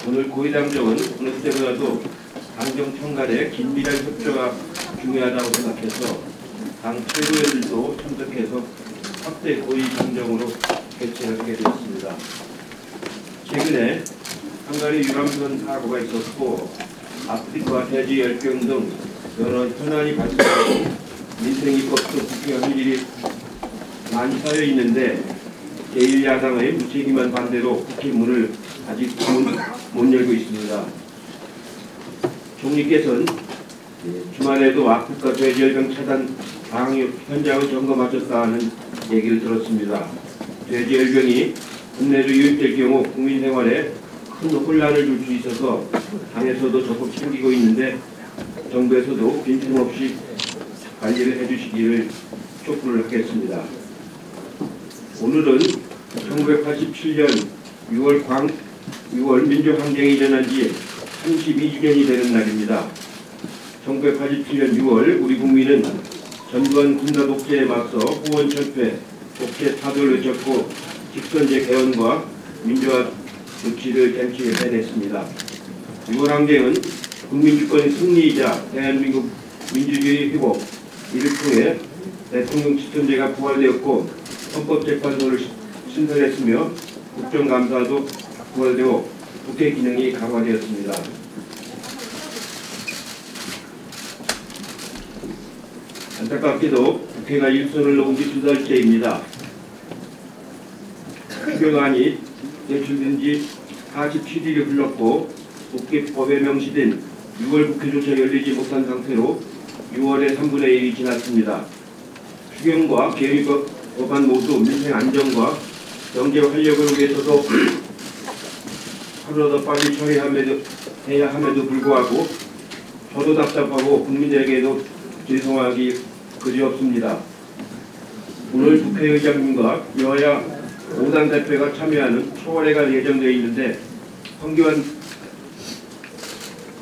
오늘 고위당정은 어느 때보다도 당정 청간의 긴밀한 협조가 중요하다고 생각해서 당 최고위원들도 참석해서 확대 고위당정으로 개최하게 되었습니다. 최근에 헝가리 유람선 사고가 있었고 아프리카 돼지 열병 등 여러 현안이 발생하고 민생 입법도 국회의원 일이 많이 쌓여 있는데 제1야당의 무책임한 반대로 국회 문을 아직 못 열고 있습니다. 총리께서는 주말에도 아프리카 돼지열병 차단 방역 현장을 점검하셨다는 얘기를 들었습니다. 돼지열병이 국내로 유입될 경우 국민 생활에 큰 혼란을 줄 수 있어서 당에서도 적극 챙기고 있는데 정부에서도 빈틈없이 관리를 해주시기를 촉구를 하겠습니다. 오늘은 1987년 6월 민주항쟁이 일어난 지 32주년이 되는 날입니다. 1987년 6월 우리 국민은 전두환 군사 독재에 맞서 호원철폐, 독재 타도를 외쳤고 직선제 개헌과 민주화 조치를 쟁취 해냈습니다. 6월 항쟁은 국민주권의 승리이자 대한민국 민주주의 회복, 이를 통해 대통령 직선제가 부활되었고 헌법재판소를 신설했으며 국정감사도 부활되고 국회 기능이 강화되었습니다. 안타깝게도 국회가 일선을 놓은 지 2달째입니다. 추경안이 제출된 지 47일이 흘렀고 국회법에 명시된 6월 국회조차 열리지 못한 상태로 6월의 3분의 1이 지났습니다. 추경과 계획법안 모두 민생 안정과 경제 활력을 위해서도 하루라도 빨리 처리해야 함에도 불구하고 저도 답답하고 국민들에게도 죄송하기 그지없습니다. 오늘 국회의장님과 여야 5당 대표가 참여하는 초월회가 예정되어 있는데 황교안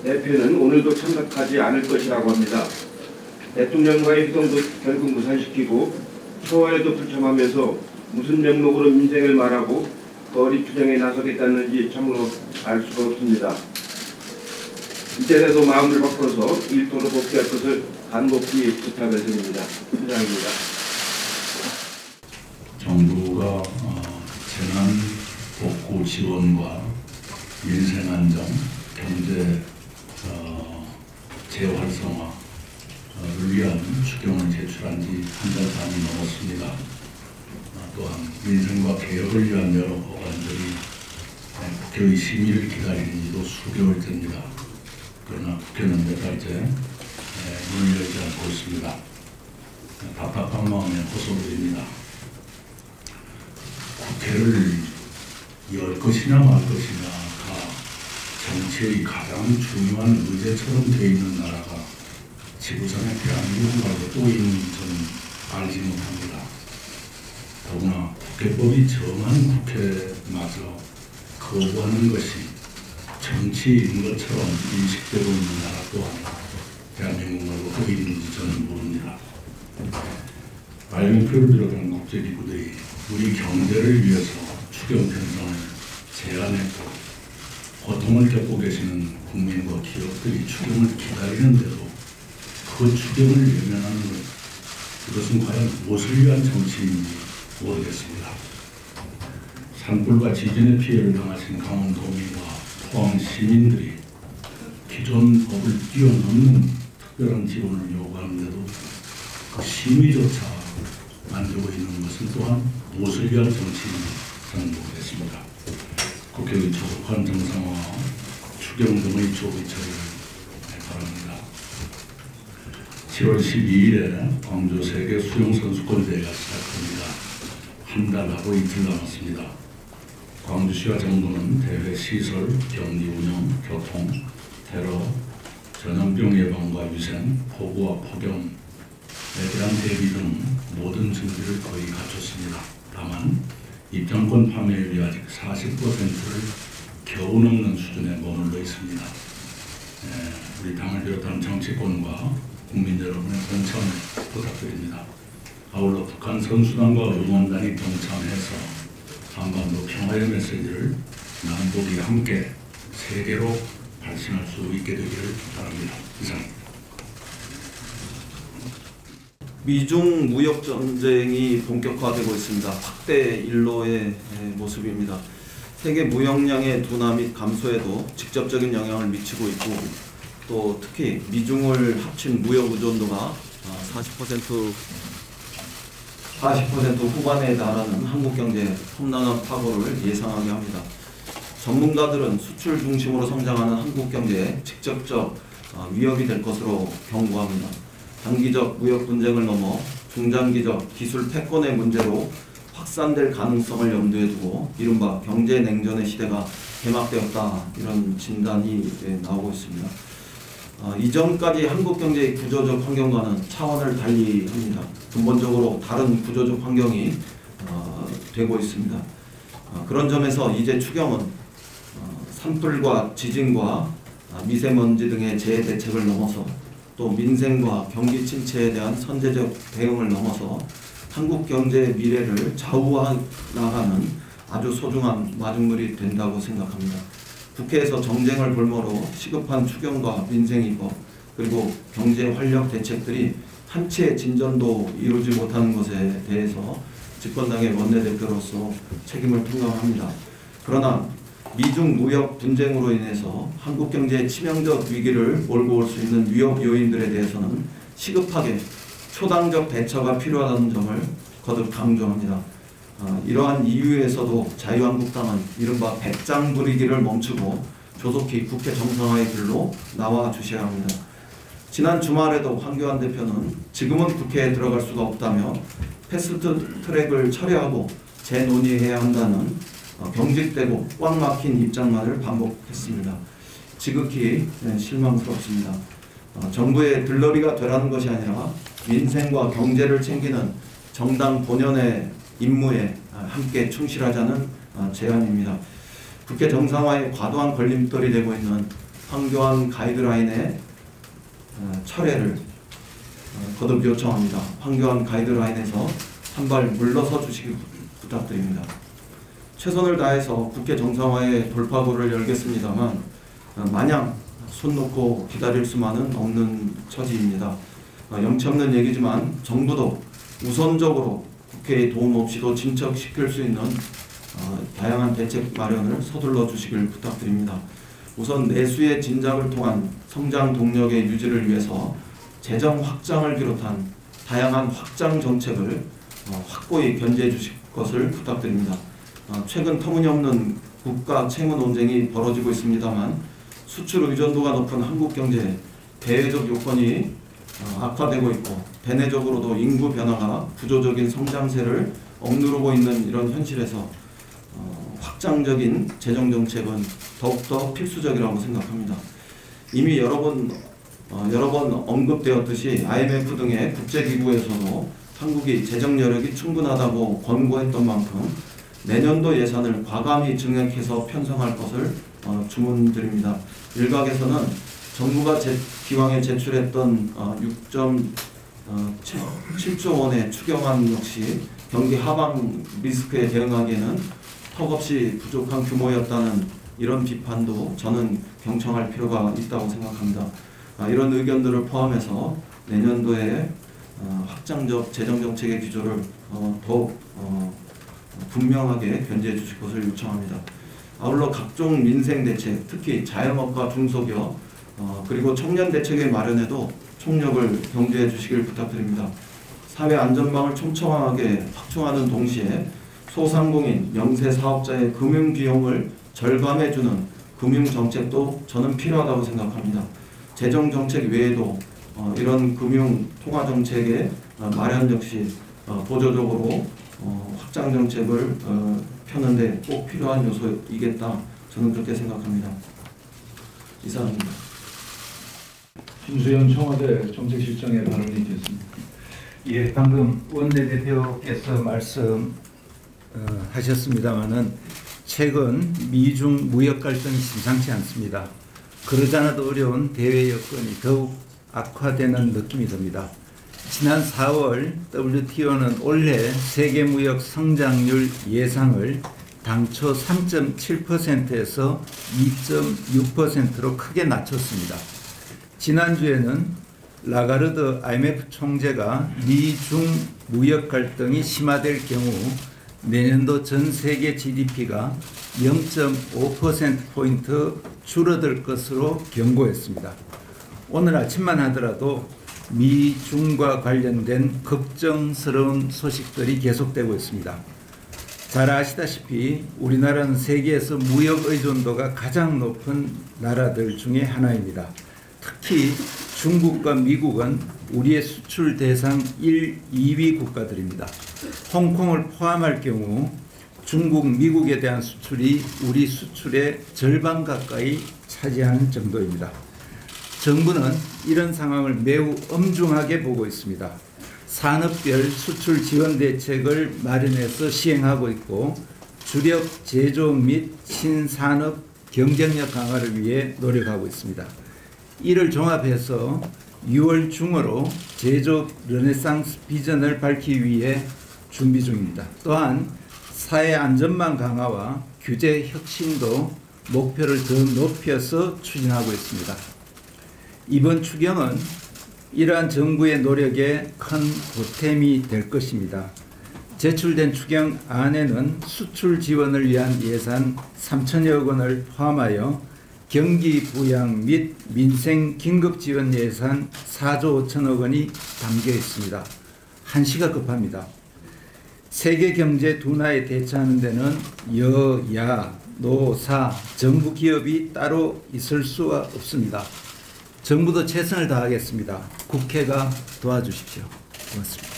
대표는 오늘도 참석하지 않을 것이라고 합니다. 대통령과의 회동도 결국 무산시키고 초월회도 불참하면서 무슨 명목으로 민생을 말하고 거리 투쟁에 나서겠다는지 참으로 알 수가 없습니다. 이때라도 마음을 바꿔서 일도로 복귀할 것을 간곡히 부탁을 드립니다. 이상입니다. 정부가 재난 복구 지원과 민생 안정, 경제 재활성화를 위한 추경을 제출한 지 한 달 반이 넘었습니다. 또한 민생과 개혁을 위한 여러 법안들이 국회의 심의를 기다리는 지도 수개월째입니다. 그러나 국회는 몇 달째 문을 열지 않고 있습니다. 답답한 마음에 호소드립니다. 국회를 열 것이냐 말 것이냐가 정치의 가장 중요한 의제처럼 되어 있는 나라가 지구상에 대한민국 말고 또 있는지 저는 알지 못합니다. 더구나 국회법이 정한 국회마저 거부하는 것이 정치인 것처럼 인식되고 있는 나라 또한 대한민국 말고 또 있는지 저는 모릅니다. IMF를 비롯한 국제기구들이 우리 경제를 위해서 추경 편성을 제안했고 고통을 겪고 계시는 국민과 기업들이 추경을 기다리는데도 그 추경을 외면하는 것, 이것은 과연 무엇을 위한 정치인지 모르겠습니다. 산불과 지진의 피해를 당하신 강원도민과 포항 시민들이 기존 법을 뛰어넘는 특별한 지원을 요구하는데도 그 심의조차 안 되고 있는 것은 또한 무엇을 위한 정치인지 저는 모르겠습니다. 국회의 조속한 정상화와 추경 등의 조기 처리를 바랍니다. 7월 12일에 광주 세계 수영선수권대회가 시작됩니다. 한 달하고 이틀 남았습니다. 광주시와 정부는 대회 시설, 경기 운영, 교통, 테러, 전염병 예방과 위생, 폭우와 폭염에 대한 대비 등 모든 준비를 거의 갖췄습니다. 다만 입장권 판매율이 아직 40%를 겨우 넘는 수준에 머물러 있습니다. 우리 당을 비롯한 정치권과 국민 여러분의 동참을 부탁드립니다. 아울러 북한 선수단과 응원단이 동참해서 한반도 평화의 메시지를 남북이 함께 대대로 발생할 수 있게 되기를 바랍니다. 이상입니다. 미중 무역 전쟁이 본격화되고 있습니다. 확대 일로의 모습입니다. 세계 무역량의 둔화 및 감소에도 직접적인 영향을 미치고 있고, 또 특히 미중을 합친 무역 의존도가 40% 후반에 달하는 한국 경제에 험난한 파고를 예상하게 합니다. 전문가들은 수출 중심으로 성장하는 한국 경제에 직접적 위협이 될 것으로 경고합니다. 단기적 무역 분쟁을 넘어 중장기적 기술 패권의 문제로 확산될 가능성을 염두에 두고 이른바 경제 냉전의 시대가 개막되었다, 이런 진단이 나오고 있습니다. 이전까지 한국 경제의 구조적 환경과는 차원을 달리 합니다. 근본적으로 다른 구조적 환경이 되고 있습니다. 그런 점에서 이제 추경은 산불과 지진과 미세먼지 등의 재해 대책을 넘어서 또 민생과 경기 침체에 대한 선제적 대응을 넘어서 한국 경제의 미래를 좌우해 나가는 아주 소중한 마중물이 된다고 생각합니다. 국회에서 정쟁을 볼모로 시급한 추경과 민생이법 그리고 경제 활력 대책들이 한치의 진전도 이루지 못하는 것에 대해서 집권당의 원내대표로서 책임을 통감합니다. 그러나 미중 무역 분쟁으로 인해서 한국 경제의 치명적 위기를 몰고 올 수 있는 위협 요인들에 대해서는 시급하게 초당적 대처가 필요하다는 점을 거듭 강조합니다. 이러한 이유에서도 자유한국당은 이른바 백장 부리기를 멈추고 조속히 국회 정상화의 길로 나와 주셔야 합니다. 지난 주말에도 황교안 대표는 지금은 국회에 들어갈 수가 없다며 패스트 트랙을 철회하고 재논의해야 한다는 경직되고 꽉 막힌 입장만을 반복했습니다. 지극히 실망스럽습니다. 정부의 들러리가 되라는 것이 아니라 민생과 경제를 챙기는 정당 본연의 임무에 함께 충실하자는 제안입니다. 국회 정상화에 과도한 걸림돌이 되고 있는 황교안 가이드라인의 철회를 거듭 요청합니다. 황교안 가이드라인에서 한 발 물러서 주시기 부탁드립니다. 최선을 다해서 국회 정상화의 돌파구를 열겠습니다만 마냥 손 놓고 기다릴 수만은 없는 처지입니다. 영치 없는 얘기지만 정부도 우선적으로 국회의 도움 없이도 진척시킬 수 있는 다양한 대책 마련을 서둘러 주시길 부탁드립니다. 우선 내수의 진작을 통한 성장 동력의 유지를 위해서 재정 확장을 비롯한 다양한 확장 정책을 확고히 견제해 주실 것을 부탁드립니다. 최근 터무니없는 국가 채무 논쟁이 벌어지고 있습니다만 수출 의존도가 높은 한국 경제에 대외적 요건이 악화되고 있고 대내적으로도 인구 변화가 구조적인 성장세를 억누르고 있는 이런 현실에서 확장적인 재정 정책은 더욱더 필수적이라고 생각합니다. 이미 여러 번 언급되었듯이 IMF 등의 국제기구에서도 한국이 재정 여력이 충분하다고 권고했던 만큼 내년도 예산을 과감히 증액해서 편성할 것을 주문드립니다. 일각에서는 정부가 기왕에 제출했던 6.7조 원의 추경안 역시 경기 하방 리스크에 대응하기에는 턱없이 부족한 규모였다는 이런 비판도 저는 경청할 필요가 있다고 생각합니다. 이런 의견들을 포함해서 내년도에 확장적 재정정책의 기조를 더욱 분명하게 견지해 주실 것을 요청합니다. 아울러 각종 민생 대책, 특히 자영업과 중소기업 그리고 청년 대책의 마련에도 총력을 경주해 주시길 부탁드립니다. 사회 안전망을 촘촘하게 확충하는 동시에 소상공인, 영세 사업자의 금융 비용을 절감해 주는 금융 정책도 저는 필요하다고 생각합니다. 재정 정책 외에도 이런 금융 통화 정책의 마련 역시 보조적으로 확장 정책을 펴는데 꼭 필요한 요소이겠다, 저는 그렇게 생각합니다. 이상입니다. 김수현 청와대 정책실장의 발언이 있겠습니다. 예, 방금 원내대표께서 말씀하셨습니다마는 최근 미중 무역 갈등이 심상치 않습니다. 그러지 않아도 어려운 대외 여건이 더욱 악화되는 느낌이 듭니다. 지난 4월 WTO는 올해 세계 무역 성장률 예상을 당초 3.7%에서 2.6%로 크게 낮췄습니다. 지난주에는 라가르드 IMF 총재가 미중 무역 갈등이 심화될 경우 내년도 전 세계 GDP가 0.5%포인트 줄어들 것으로 경고했습니다. 오늘 아침만 하더라도 미중과 관련된 걱정스러운 소식들이 계속되고 있습니다. 잘 아시다시피 우리나라는 세계에서 무역 의존도가 가장 높은 나라들 중에 하나입니다. 특히 중국과 미국은 우리의 수출 대상 1, 2위 국가들입니다. 홍콩을 포함할 경우 중국, 미국에 대한 수출이 우리 수출의 절반 가까이 차지하는 정도입니다. 정부는 이런 상황을 매우 엄중하게 보고 있습니다. 산업별 수출 지원 대책을 마련해서 시행하고 있고 주력 제조업 및 신산업 경쟁력 강화를 위해 노력하고 있습니다. 이를 종합해서 6월 중으로 제조업 르네상스 비전을 밝히기 위해 준비 중입니다. 또한 사회 안전망 강화와 규제 혁신도 목표를 더 높여서 추진하고 있습니다. 이번 추경은 이러한 정부의 노력에 큰 보탬이 될 것입니다. 제출된 추경안에는 수출 지원을 위한 예산 3천여억 원을 포함하여 경기 부양 및 민생 긴급 지원 예산 4조 5천억 원이 담겨 있습니다. 한시가 급합니다. 세계 경제 둔화에 대처하는 데는 여야, 노사, 정부 기업이 따로 있을 수가 없습니다. 정부도 최선을 다하겠습니다. 국회가 도와주십시오. 고맙습니다.